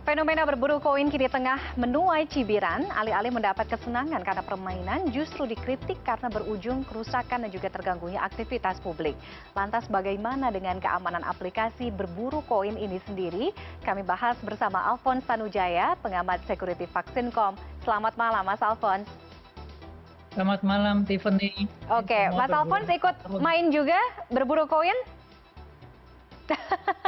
Fenomena berburu koin kini tengah menuai cibiran, alih-alih mendapat kesenangan karena permainan justru dikritik karena berujung kerusakan dan juga terganggunya aktivitas publik. Lantas bagaimana dengan keamanan aplikasi berburu koin ini sendiri? Kami bahas bersama Alphonse Tanujaya, pengamat security Vaksin.com. Selamat malam Mas Alphonse. Selamat malam Tiffany. Oke, Mas Alphonse ikut main juga berburu koin?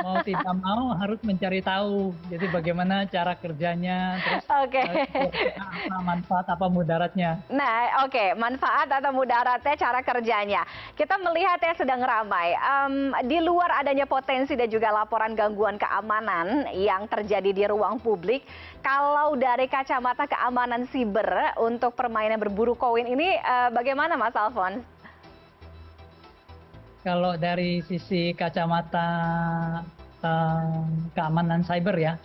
Mau tidak mau harus mencari tahu. Jadi bagaimana cara kerjanya, terus apa manfaat apa mudaratnya. Nah, oke, manfaat atau mudaratnya, cara kerjanya. Kita melihatnya sedang ramai. Di luar adanya potensi dan juga laporan gangguan keamanan yang terjadi di ruang publik, kalau dari kacamata keamanan siber untuk permainan berburu koin ini, bagaimana Mas Alphonse? Kalau dari sisi kacamata keamanan cyber ya,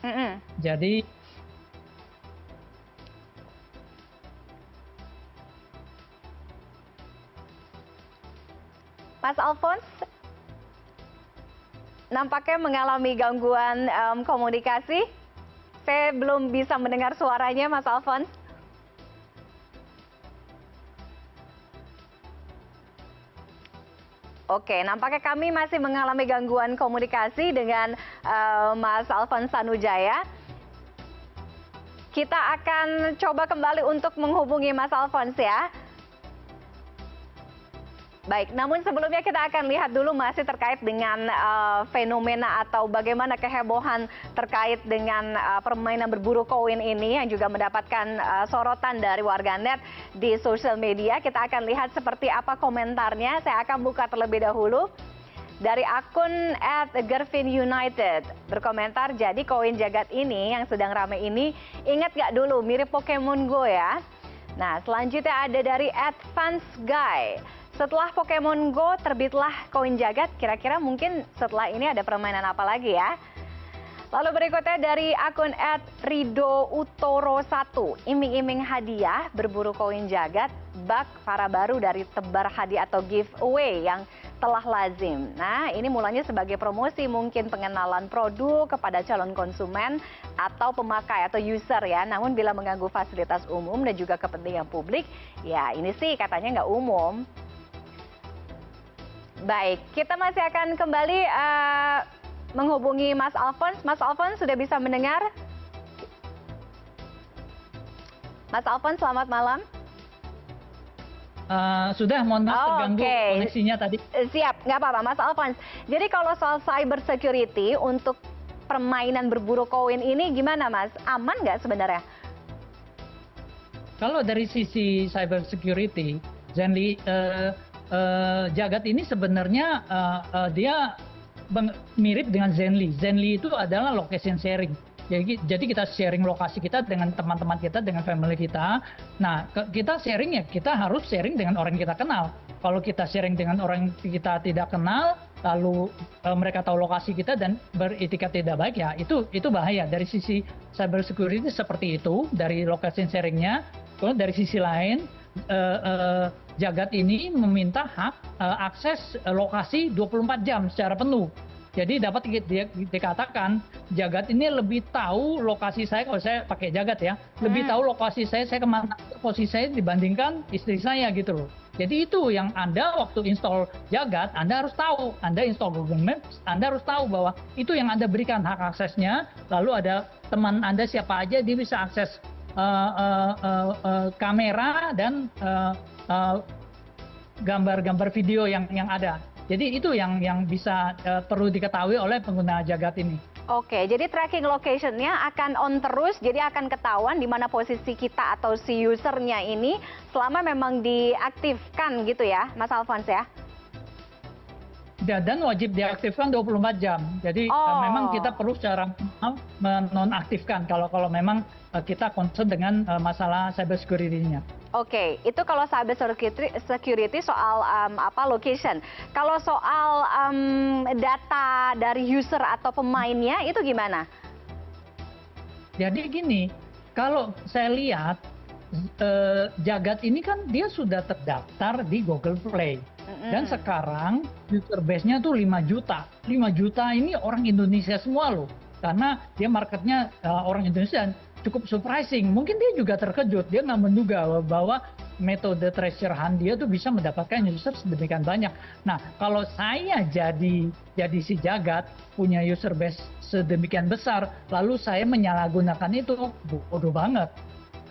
jadi Mas Alphonse nampaknya mengalami gangguan komunikasi. Saya belum bisa mendengar suaranya, Mas Alphonse. Oke, nampaknya kami masih mengalami gangguan komunikasi dengan Mas Alphonse Tanujaya. Kita akan coba kembali untuk menghubungi Mas Alphonse ya. Baik, namun sebelumnya kita akan lihat dulu masih terkait dengan fenomena atau bagaimana kehebohan terkait dengan permainan berburu koin ini yang juga mendapatkan sorotan dari warganet di sosial media. Kita akan lihat seperti apa komentarnya. Saya akan buka terlebih dahulu dari akun @gervinunited berkomentar, jadi koin jagat ini yang sedang ramai ini ingat gak dulu mirip Pokemon Go ya. Nah, selanjutnya ada dari @fansguy. Setelah Pokemon Go terbitlah koin jagat, kira-kira mungkin setelah ini ada permainan apa lagi ya? Lalu berikutnya dari akun @ridouutoro1, iming-iming hadiah berburu koin jagat, bug para baru dari tebar hadiah atau giveaway yang telah lazim. Nah, ini mulanya sebagai promosi, mungkin pengenalan produk kepada calon konsumen atau pemakai atau user ya. Namun bila mengganggu fasilitas umum dan juga kepentingan publik, ya ini sih katanya nggak umum. Baik, kita masih akan kembali menghubungi Mas Alphonse. Mas Alphonse sudah bisa mendengar? Mas Alphonse, selamat malam. Sudah, mohon maaf terganggu koneksinya tadi. Siap, nggak apa-apa Mas Alphonse. Jadi kalau soal cyber security untuk permainan berburu koin ini gimana Mas? Aman nggak sebenarnya? Kalau dari sisi cyber security, Zenly, jagat ini sebenarnya dia mirip dengan Zenly. Zenly itu adalah location sharing. Jadi kita sharing lokasi kita dengan teman-teman kita, dengan family kita. Nah, kita sharing ya, kita harus sharing dengan orang yang kita kenal. Kalau kita sharing dengan orang yang kita tidak kenal, lalu mereka tahu lokasi kita dan beretikat tidak baik, ya itu bahaya. Dari sisi cyber security seperti itu, dari location sharingnya. Kalau dari sisi lain, jagat ini meminta hak akses lokasi 24 jam secara penuh. Jadi dapat dikatakan jagat ini lebih tahu lokasi saya, kalau saya pakai jagat ya, lebih tahu lokasi saya kemana posisi saya dibandingkan istri saya gitu loh. Jadi itu yang Anda waktu install jagat, Anda harus tahu. Anda install Google Maps, Anda harus tahu bahwa itu yang Anda berikan hak aksesnya. Lalu ada teman Anda siapa aja, dia bisa akses kamera dan gambar-gambar video yang ada. Jadi itu yang bisa perlu diketahui oleh pengguna jagat ini. Oke, jadi tracking location-nya akan on terus, jadi akan ketahuan di mana posisi kita atau si usernya ini selama memang diaktifkan gitu ya, Mas Alphonse ya? Dan wajib diaktifkan 24 jam. Jadi memang kita perlu secara menonaktifkan kalau memang kita concern dengan masalah cyber security-nya. Oke, itu kalau cyber security soal location. Kalau soal data dari user atau pemainnya itu gimana? Jadi gini, kalau saya lihat jagat ini kan dia sudah terdaftar di Google Play. Dan sekarang user base-nya tuh 5 juta. 5 juta ini orang Indonesia semua loh. karena dia marketnya orang Indonesia dan cukup surprising. Mungkin dia juga terkejut, dia nggak menduga bahwa metode treasure hunt dia tuh bisa mendapatkan user sedemikian banyak. Nah, kalau saya jadi si jagat punya user base sedemikian besar, lalu saya menyalahgunakan itu, bodoh banget.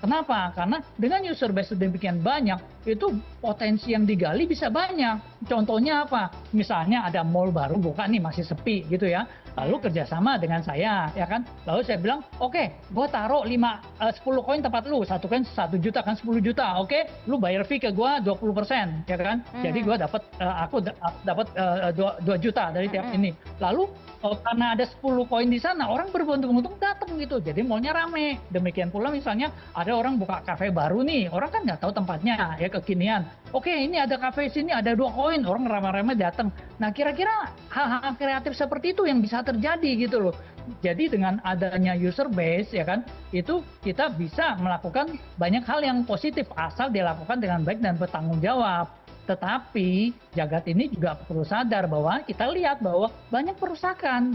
Kenapa? Karena dengan user base sedemikian banyak, itu potensi yang digali bisa banyak. Contohnya apa? Misalnya ada mall baru buka nih, masih sepi gitu ya. Lalu kerjasama dengan saya, ya kan? Lalu saya bilang, oke, gue taruh 10 koin tempat lu, satu koin 1 juta kan 10 juta, oke? Lu bayar fee ke gue 20%, ya kan? Jadi gue aku dapat 2 juta dari tiap ini. Lalu karena ada 10 koin di sana, orang berbondong-bondong datang gitu. Jadi mallnya rame. Demikian pula misalnya ada orang buka kafe baru nih, orang kan nggak tahu tempatnya, ya kekinian. Oke, ini ada kafe sini, ada 2 koin, orang ramai-ramai datang. Nah, kira-kira hal-hal kreatif seperti itu yang bisa terjadi gitu loh. Jadi dengan adanya user base, ya kan, itu kita bisa melakukan banyak hal yang positif asal dilakukan dengan baik dan bertanggung jawab. Tetapi jagat ini juga perlu sadar bahwa kita lihat bahwa banyak kerusakan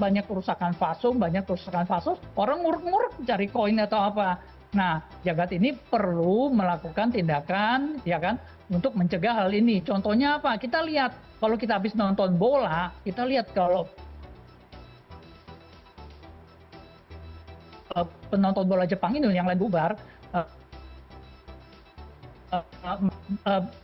fasum, banyak kerusakan fasos, orang nguruk-nguruk cari koin atau apa. Nah, jagat ini perlu melakukan tindakan, ya kan, untuk mencegah hal ini. Contohnya apa? Kita lihat kalau kita habis nonton bola, kita lihat kalau penonton bola Jepang itu yang lain bubar,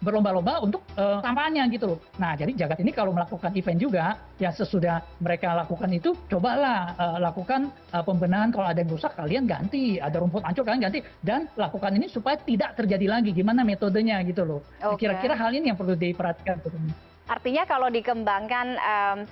berlomba-lomba untuk kampanye gitu loh. Nah, jadi jagat ini kalau melakukan event juga, ya sesudah mereka lakukan itu, cobalah lakukan pembenahan. Kalau ada yang rusak, kalian ganti. Ada rumput hancur, kalian ganti. Dan lakukan ini supaya tidak terjadi lagi. Gimana metodenya gitu loh. Kira-kira hal ini yang perlu diperhatikan. Artinya kalau dikembangkan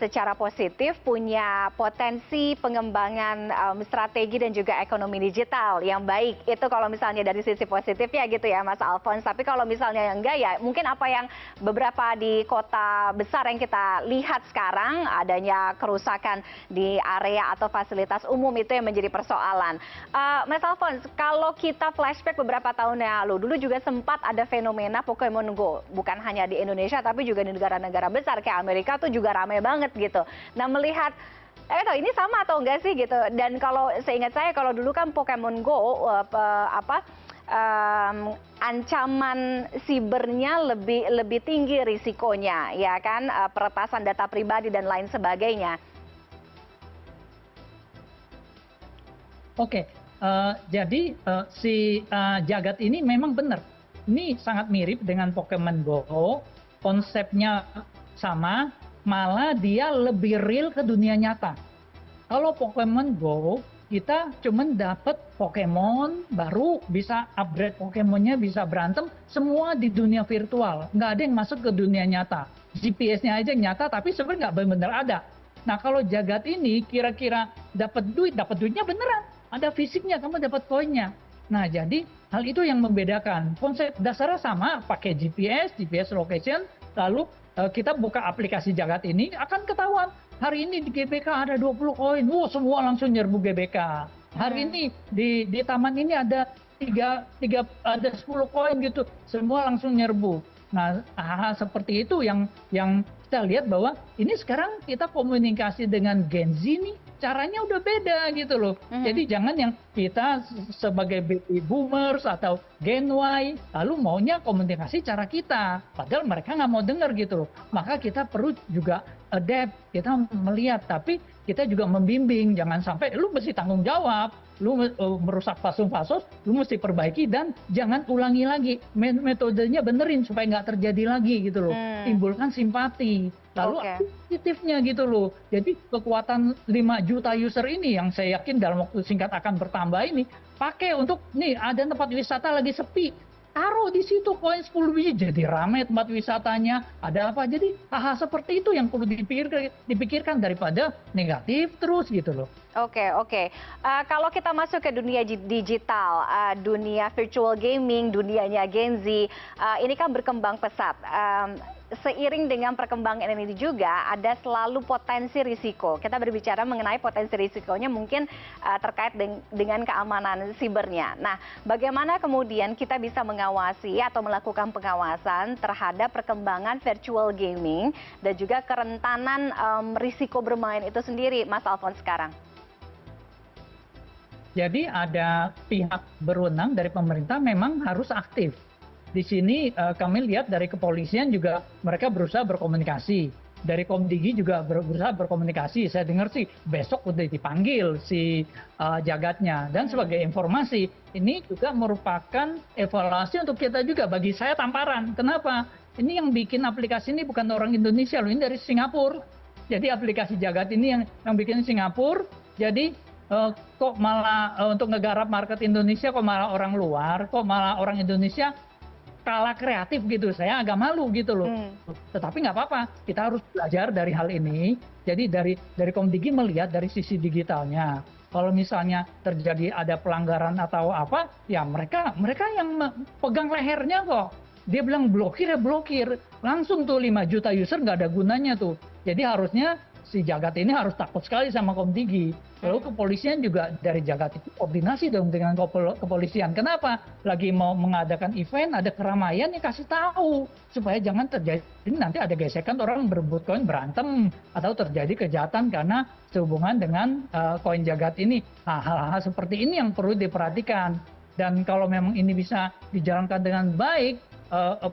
secara positif punya potensi pengembangan strategi dan juga ekonomi digital yang baik. Itu kalau misalnya dari sisi positifnya gitu ya Mas Alphonse. Tapi kalau misalnya yang enggak ya mungkin apa yang beberapa di kota besar yang kita lihat sekarang adanya kerusakan di area atau fasilitas umum itu yang menjadi persoalan. Mas Alphonse, kalau kita flashback beberapa tahun yang lalu, dulu juga sempat ada fenomena Pokemon Go. Bukan hanya di Indonesia tapi juga di negara besar kayak Amerika tuh juga ramai banget gitu. Nah, melihat ini sama atau enggak sih gitu. Dan kalau seingat saya kalau dulu kan Pokemon Go ancaman sibernya lebih tinggi risikonya, ya kan, peretasan data pribadi dan lain sebagainya. Oke, jadi si jagat ini memang benar. Ini sangat mirip dengan Pokemon Go. Konsepnya sama, malah dia lebih real ke dunia nyata. Kalau Pokemon Go, kita cuman dapat Pokemon baru, bisa upgrade Pokemonnya, bisa berantem, semua di dunia virtual. Nggak ada yang masuk ke dunia nyata. GPS-nya aja yang nyata, tapi sebenarnya nggak benar-benar ada. Nah, kalau jagat ini kira-kira dapat duitnya beneran. Ada fisiknya, kamu dapat koinnya. Nah, jadi hal itu yang membedakan. Konsep dasarnya sama, pakai GPS location, lalu kita buka aplikasi jagat ini, akan ketahuan. Hari ini di GBK ada 20 koin, semua langsung nyerbu GBK. Hari ini di taman ini ada 10 koin gitu, semua langsung nyerbu. Nah, hal seperti itu yang kita lihat bahwa ini sekarang kita komunikasi dengan Gen Z nih, caranya udah beda gitu loh. Jadi jangan yang kita sebagai baby boomers atau Gen Y, lalu maunya komunikasi cara kita. Padahal mereka nggak mau dengar gitu loh. Maka kita perlu juga adapt, kita melihat, tapi kita juga membimbing. Jangan sampai lu mesti tanggung jawab, lu merusak fasos, lu mesti perbaiki dan jangan ulangi lagi. Metodenya benerin supaya nggak terjadi lagi gitu loh. Timbulkan simpati. Lalu positifnya gitu loh. Jadi kekuatan 5 juta user ini yang saya yakin dalam waktu singkat akan bertambah ini, pakai untuk, nih ada tempat wisata lagi sepi, taruh di situ koin 10 biji, jadi ramai tempat wisatanya, ada apa. Jadi hal-hal seperti itu yang perlu dipikirkan daripada negatif terus gitu loh. Oke. Kalau kita masuk ke dunia digital, dunia virtual gaming, dunianya Gen Z, ini kan berkembang pesat. Seiring dengan perkembangan ini juga ada selalu potensi risiko. Kita berbicara mengenai potensi risikonya mungkin terkait dengan keamanan sibernya. Nah, bagaimana kemudian kita bisa mengawasi atau melakukan pengawasan terhadap perkembangan virtual gaming dan juga kerentanan risiko bermain itu sendiri, Mas Alphonse sekarang? Jadi ada pihak berwenang dari pemerintah memang harus aktif. Di sini kami lihat dari kepolisian juga mereka berusaha berkomunikasi. Dari Komdigi juga berusaha berkomunikasi. Saya dengar sih besok udah dipanggil si Jagatnya. Dan sebagai informasi, ini juga merupakan evaluasi untuk kita juga. Bagi saya tamparan. Kenapa? Ini yang bikin aplikasi ini bukan orang Indonesia loh, ini dari Singapura. Jadi aplikasi Jagat ini yang bikin Singapura. Jadi kok malah untuk ngegarap market Indonesia kok malah orang luar, kok malah orang Indonesia kalah kreatif gitu. Saya agak malu gitu loh. Tetapi nggak apa-apa, kita harus belajar dari hal ini. Jadi dari Komdigi melihat dari sisi digitalnya. Kalau misalnya terjadi ada pelanggaran atau apa, ya mereka yang pegang lehernya kok. Dia bilang blokir ya blokir. Langsung tuh 5 juta user nggak ada gunanya tuh. Jadi harusnya si Jagat ini harus takut sekali sama Komdigi. Lalu kepolisian juga dari Jagat itu koordinasi dong dengan kepolisian. Kenapa? Lagi mau mengadakan event, ada keramaian, ya kasih tahu. Supaya jangan terjadi nanti ada gesekan orang berebut koin berantem. Atau terjadi kejahatan karena sehubungan dengan koin Jagat ini. Hal-hal seperti ini yang perlu diperhatikan. Dan kalau memang ini bisa dijalankan dengan baik,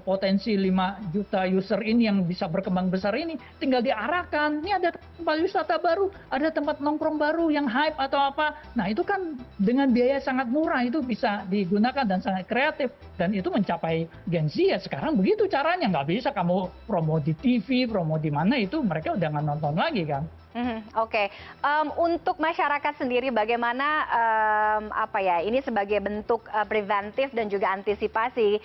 potensi 5 juta user ini yang bisa berkembang besar ini tinggal diarahkan. Ini ada tempat wisata baru, ada tempat nongkrong baru yang hype atau apa. Nah itu kan dengan biaya sangat murah itu bisa digunakan dan sangat kreatif. Dan itu mencapai Gen Z ya sekarang begitu caranya. Nggak bisa kamu promo di TV, promo di mana itu mereka udah nggak nonton lagi kan. Oke. Untuk masyarakat sendiri bagaimana ini sebagai bentuk preventif dan juga antisipasi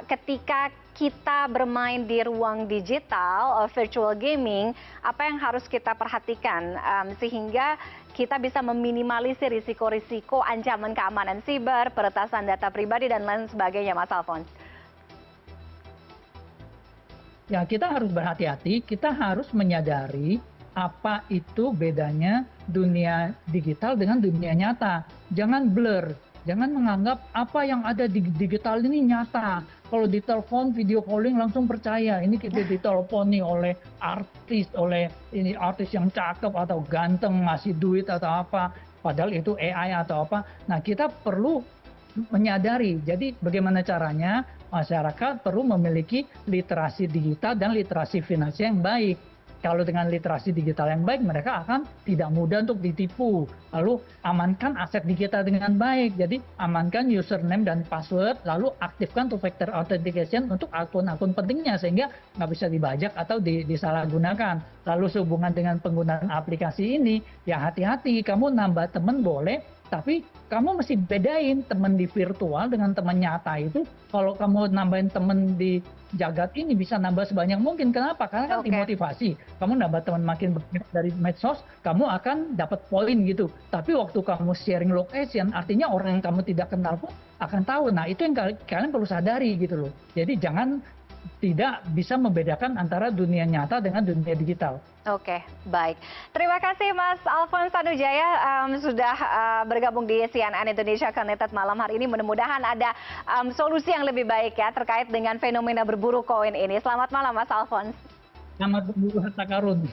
ketika kita bermain di ruang digital, virtual gaming, apa yang harus kita perhatikan sehingga kita bisa meminimalisir risiko-risiko ancaman keamanan siber, peretasan data pribadi dan lain sebagainya, Mas Alphonse? Ya kita harus berhati-hati, kita harus menyadari apa itu bedanya dunia digital dengan dunia nyata. Jangan blur, jangan menganggap apa yang ada di digital ini nyata. Kalau ditelepon video calling langsung percaya, ini kita diteleponi oleh artis, oleh ini artis yang cakep atau ganteng ngasih duit atau apa, padahal itu AI atau apa. Nah kita perlu menyadari, jadi bagaimana caranya masyarakat perlu memiliki literasi digital dan literasi finansial yang baik. Kalau dengan literasi digital yang baik, mereka akan tidak mudah untuk ditipu. Lalu amankan aset digital dengan baik. Jadi amankan username dan password, lalu aktifkan two-factor authentication untuk akun-akun pentingnya sehingga nggak bisa dibajak atau disalahgunakan. Lalu sehubungan dengan penggunaan aplikasi ini, ya hati-hati. Kamu nambah teman boleh, tapi kamu mesti bedain teman di virtual dengan teman nyata itu. Kalau kamu nambahin teman di Jagat ini bisa nambah sebanyak mungkin. Kenapa? Karena kan dimotivasi. Kamu nambah teman makin banyak dari medsos, kamu akan dapat poin gitu. Tapi waktu kamu sharing location, artinya orang yang kamu tidak kenal pun akan tahu. Nah itu yang kalian perlu sadari gitu loh. Jadi jangan tidak bisa membedakan antara dunia nyata dengan dunia digital. Oke, baik. Terima kasih Mas Alphonse Tanujaya sudah bergabung di CNN Indonesia Connected malam hari ini. Mudah-mudahan ada solusi yang lebih baik ya terkait dengan fenomena berburu koin ini. Selamat malam Mas Alphonse. Selamat berburu harta karun.